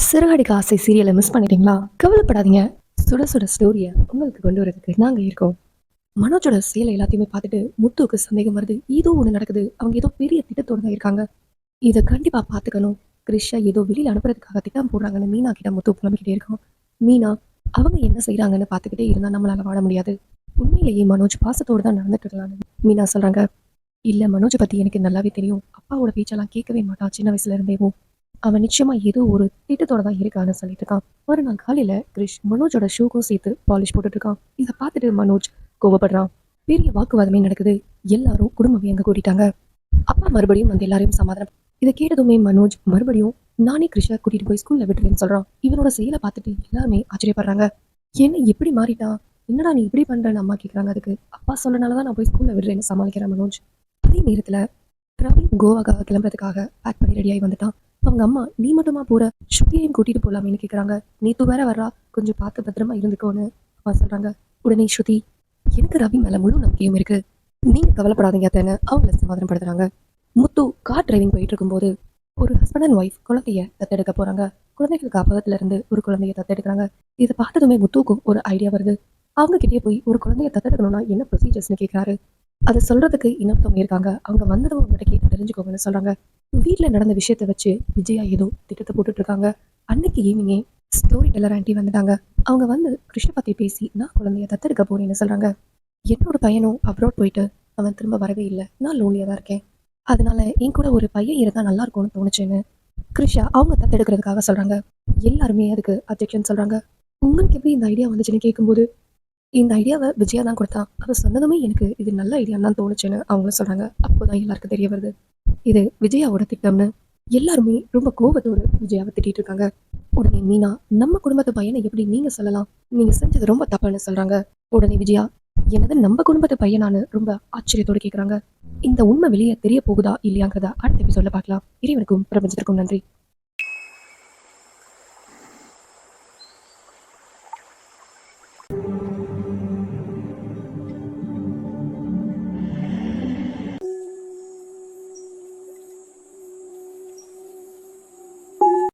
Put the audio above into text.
சிறகடிக்க ஆசை சீரியலை மிஸ் பண்ணிட்டீங்களா? கவலைப்படாதீங்க. சுட சுட ஸ்டோரியை உங்களுக்கு கொண்டு வரதுக்கு நாங்க இருக்கோம். மனோஜோட செயலை எல்லாத்தையுமே பார்த்துட்டு முத்துவுக்கு சந்தேகம் வருது. ஏதோ ஒண்ணு நடக்குது. அவங்க ஏதோ பெரிய திட்டத்தோட தான் இருக்காங்க. இதை கண்டிப்பா பார்த்துக்கணும். கிரிஷா ஏதோ வெளியில அனுப்புறதுக்காக திட்டம் போடுறாங்கன்னு மீனா கிட்ட முத்து புலம்பிக்கிட்டே இருக்கான். மீனா அவங்க என்ன செய்யறாங்கன்னு பார்த்துக்கிட்டே இருந்தா நம்மளால வாழ முடியாது. உண்மையிலேயே மனோஜ் பாசத்தோடு தான் நடந்துட்டு இருக்கலாம்னு மீனா சொல்றாங்க. இல்ல, மனோஜை பத்தி எனக்கு நல்லாவே தெரியும். அப்பாவோட பேச்செல்லாம் கேட்கவே மாட்டான் சின்ன வயசுல இருந்தேவும். அவன் நிச்சயமா ஏதோ ஒரு திட்டத்தோட தான் இருக்கான்னு சொல்லிட்டு இருக்கான். மறுநாள் காலையில கிரிஷ் மனோஜோட ஷூக்கும் சேர்த்து பாலிஷ் போட்டுட்டு இருக்கான். இதை பார்த்துட்டு மனோஜ் கோவப்படுறான். பெரிய வாக்குவாதமே நடக்குது. எல்லாரும் குடும்பமே அங்க கூட்டிட்டாங்க. அப்பா மறுபடியும் வந்து எல்லாரையும் சமாதானம். இதை கேட்டதுமே மனோஜ் மறுபடியும் நானே கிருஷ்ண கூட்டிட்டு போய் ஸ்கூல்ல விட்டுறேன்னு சொல்றான். இவனோட செயலை பார்த்துட்டு எல்லாருமே ஆச்சரியப்படுறாங்க. என்ன எப்படி மாறிட்டான்? என்னடா நீ இப்படி பண்றன்னு அம்மா கேட்கறாங்க. அதுக்கு அப்பா சொன்னனாலதான் நான் போய் ஸ்கூல்ல விடுறேன்னு சமாளிக்கிறேன் மனோஜ். அதே நேரத்துல ரவி கோவாக்காக கிளம்புறதுக்காக பேக் பண்ணி ரெடியாகி வந்துட்டான். அவங்க அம்மா நீ மட்டுமா போற, ஸ்ருதியையும் கூட்டிட்டு போலாமேன்னு கேக்குறாங்க. நேத்து வேற வர்றா, கொஞ்சம் பார்த்து பத்திரமா இருந்துக்கோன்னு அம்மா சொல்றாங்க. உடனே ஸ்ருதி எனக்கு ரவி மேல முழு நம்பிக்கையும் இருக்கு, நீங்க கவலைப்படாதீங்க அத்தனை அவங்கள சமாதானப்படுத்துறாங்க. முத்து கார் டிரைவிங் போயிட்டு இருக்கும்போது ஒரு ஹஸ்பண்ட் அண்ட் ஒய்ஃப் குழந்தைய தத்தெடுக்க போறாங்க. குழந்தைகள் காப்பகத்துல இருந்து ஒரு குழந்தைய தத்தெடுக்கிறாங்க. இதை பார்த்ததுமே முத்துக்கும் ஒரு ஐடியா வருது. அவங்க கிட்டே போய் ஒரு குழந்தைய தத்தெடுக்கணும்னா என்ன ப்ரொசீஜர்ஸ்னு கேட்கிறாரு. அதை சொல்றதுக்கு இன்னொருத்தவங்க இருக்காங்க. அவங்க வந்ததும் உங்ககிட்ட கேட்டு தெரிஞ்சுக்கோங்கன்னு சொல்றாங்க. வீட்டுல நடந்த விஷயத்த வச்சு விஜயா ஏதோ திட்டத்தை போட்டுட்டு இருக்காங்க. அன்னைக்கு ஈவினிங்கே ஸ்டோரி டெல்லர் ஆண்டி வந்துட்டாங்க. அவங்க வந்து கிருஷ்ண பத்தி பேசி நான் குழந்தைய தத்தெடுக்க போறேன்னு சொல்றாங்க. என்னோட பையனும் அப்ராட் போயிட்டு அவன் திரும்ப வரவே இல்லை. நான் லோன்லியா தான் இருக்கேன். அதனால என் கூட ஒரு பையன் இருந்தா நல்லா இருக்கும்னு தோணுச்சுன்னு கிருஷா அவங்க தத்தெடுக்கிறதுக்காக சொல்றாங்க. எல்லாருமே அதுக்கு அப்ஜெக்ஷன் சொல்றாங்க. உங்களுக்கு எப்படி இந்த ஐடியா வந்துச்சுன்னு கேட்கும்போது இந்த ஐடியாவை விஜயா தான் கொடுத்தா. அவ சொன்னதுமே எனக்கு இது நல்ல ஐடியா தான் தோணுச்சுன்னு அவங்களும் சொல்றாங்க. அப்போதான் எல்லாருக்கும் தெரிய வருது இது விஜயாவோட திட்டம்னு. எல்லாருமே ரொம்ப கோபத்தோடு விஜயாவை திட்டிட்டு இருக்காங்க. உடனே மீனா நம்ம குடும்பத்து பையனை எப்படி நீங்க சொல்லலாம், நீங்க செஞ்சது ரொம்ப தப்புன்னு சொல்றாங்க. உடனே விஜயா எனது நம்ம குடும்பத்து பையனானு ரொம்ப ஆச்சரியத்தோடு கேட்கறாங்க. இந்த உண்மை வெளியே தெரிய போகுதா இல்லையாங்கிறதா அடுத்த எபிசோட்ல பார்க்கலாம். இறைவனுக்கும் பிரபஞ்சத்திற்கும் நன்றி.